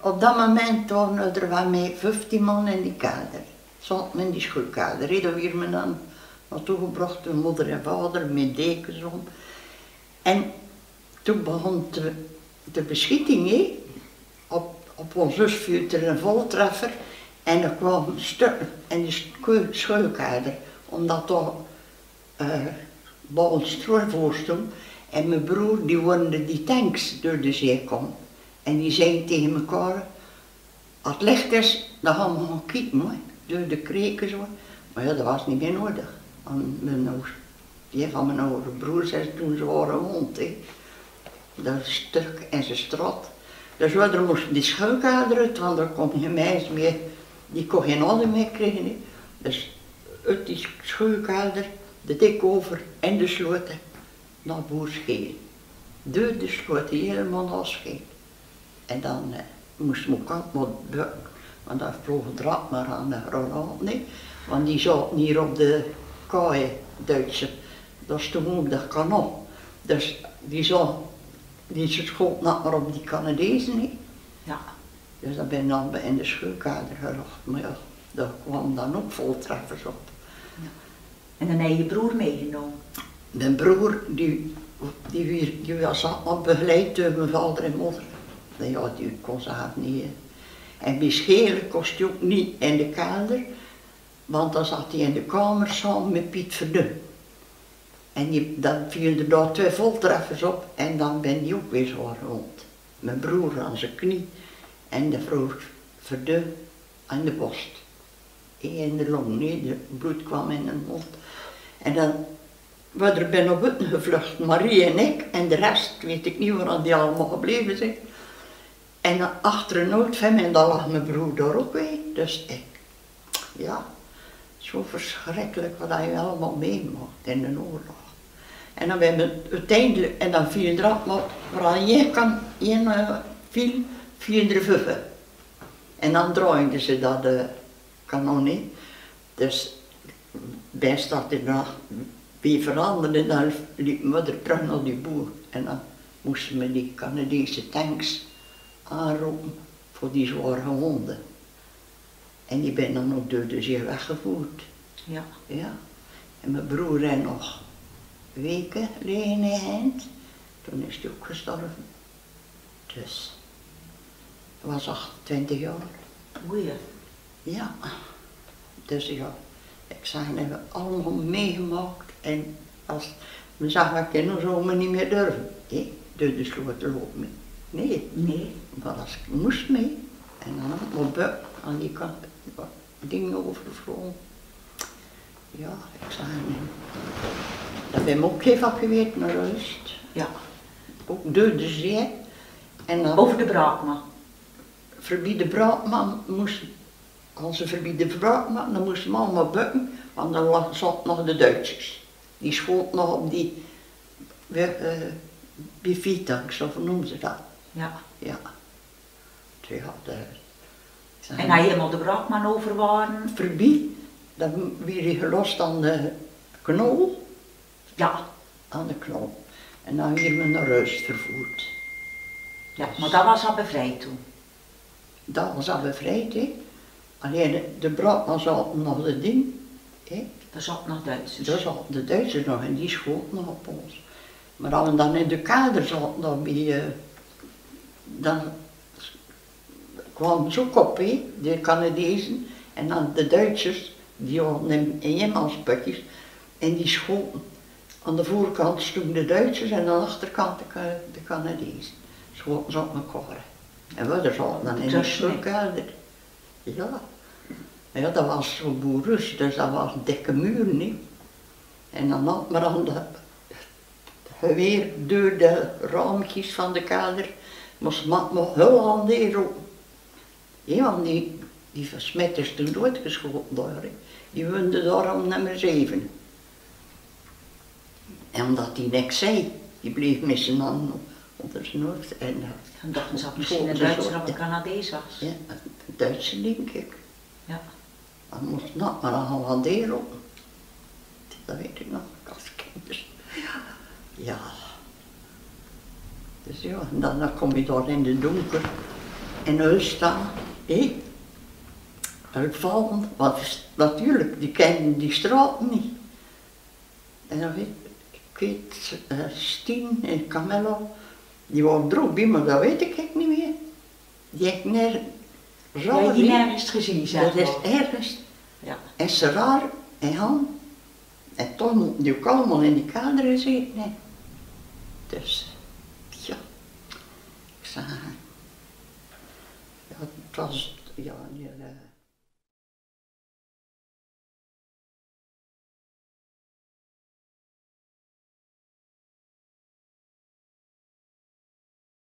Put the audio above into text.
op dat moment waren er wel met 15 man in die kader. Zaten in die schuilkader. Daar werden we dan naartoe gebracht door moeder en vader met dekens om. En toen begon de beschieting, hè. Op ons zus viel er een voltreffer en er kwam stukken in de schuilkader, omdat daar bij ons strooi voor stond. En mijn broer die hoorde die tanks door de zee komen. En die zeiden tegen elkaar, als het licht is, dan gaan we gaan kijken, hoor. Door de kreken zo. Maar ja, dat was niet meer nodig. Die van mijn oude broer zei toen ze waren hond, hè. Dat stuk en ze straat. Dus we moesten die schuilkader uit, want er kon geen meisje meer, die kon geen adem meer krijgen. Hè. Dus uit die schuilkader, de dik over en de sloten naar Boerscheen. Door de sloten helemaal naar Scheen. En dan moesten we ook wat bukken, want dat vloog het rad maar aan de granaat, nee. Want die zaten hier op de kaaien, Duitse. Dat stond ook dat kanaal. Dus die schoot maar op die Canadezen, hè. Ja. Dus dat ben ik dan in de schuilkader gebracht. Maar ja, daar kwamen dan ook voltreffers op. Ja. En dan heb je je broer meegenomen? Mijn broer, die was allemaal begeleid door mijn vader en moeder. Ja, die kon ze haar niet. En bij schelen kost hij ook niet in de kader, want dan zat hij in de kamer samen met Piet Verdun. En dan vielen er daar 2 voltreffers op en dan ben die ook weer zo rond. Mijn broer aan zijn knie en de vrouw Verdun aan de borst. In de long, nee, het bloed kwam in de mond. En dan, we er ben op buiten gevlucht, Marie en ik, en de rest weet ik niet waar die allemaal gebleven zijn. En dan achter een noodfem, en dan lag mijn broer daar ook weer, dus ik, ja, zo verschrikkelijk wat hij allemaal meemaakt in de oorlog. En dan ben we uiteindelijk, en dan viel er af, maar waar je kan, viel er 5. En dan draaiden ze dat kanon niet. Dus bij staat er nog weer veranderen, dan liep moeder terug naar die boer. En dan moesten we die Canadese tanks aanroepen voor die zware honden. En die ben dan ook door de zee weggevoerd. Ja. Ja. En mijn broer heeft nog weken liggen in de hand. Toen is hij ook gestorven. Dus, hij was 28 jaar. Oei. Ja. Dus ja, ik zeg, hebben we allemaal meegemaakt. En als we zagen dat kinderen zomaar niet meer durven. Nee, door de sloot te lopen. Nee. Nee. Maar als ik moest mee. En dan had ik mijn aan die kant dingen overgevlogen. Ja, ik zeg, dat ben ik ook geëvacueerd naar huis. Ja. Ook door de zee. En dan, Over de Braakman. voorbij de Braakman moesten, als ze voorbij de Braakman, dan moesten we allemaal bukken, want dan zaten nog de Duitsers. Die schoten nog op die BV-tanks, of hoe noemen ze dat? Ja. Ja. Ze hadden, En als je helemaal de Braakman over waren? voorbij, dan werd je gelost aan de knol. Ja. Aan de knol. En dan werden we naar huis vervoerd. Ja, maar dat was al bevrijd toen? Dat was al bevrijd, hè. Alleen de Braakman zat nog de ding, hè. Er zat nog Duitsers. Daar zaten de Duitsers nog en die schoten nog op ons. Maar als we dan in de kader zaten, dan kwamen ze ook op, hè, de Canadezen. En dan de Duitsers, die hadden in eenmansputjes en die schoten. Aan de voorkant stonden de Duitsers en aan de achterkant de Canadezen. Schoten ze op elkaar. En we zaten dan in de schuilkader. Ja. Ja, dat was zo boerus, dus dat was een dikke muur, niet. En dan had men aan de geweer door de raampjes van de kader, moest men nog heel aan de roepen. Ja, want die versmetters toen doodgeschoten daar, hè. Die woonden daar aan nummer 7. En omdat die niks zei, die bleef met zijn handen onder zijn hoofd. En dan dachten ze dat misschien een Duitser of een Canadees was. Ja, een Duitser denk ik. Ja. Dan moest nog maar aan handeren. Dat weet ik nog, als kind. Ja. Dus ja, en dan kom je daar in de donker. En Ulsta, hé. Uitvallen, want natuurlijk, die kennen die straat niet. En dan ik weet, Stien en Camilla, die waren er ook bij, maar dat weet ik niet meer. Die heb ik Ja, die nergens gezien, zeg dat is maar. ergens. Ja. En ze raar en Han. En toch moeten die ook allemaal in die kader gezeten. Hè. Dus, ja. Ik zei, ja, het was, ja,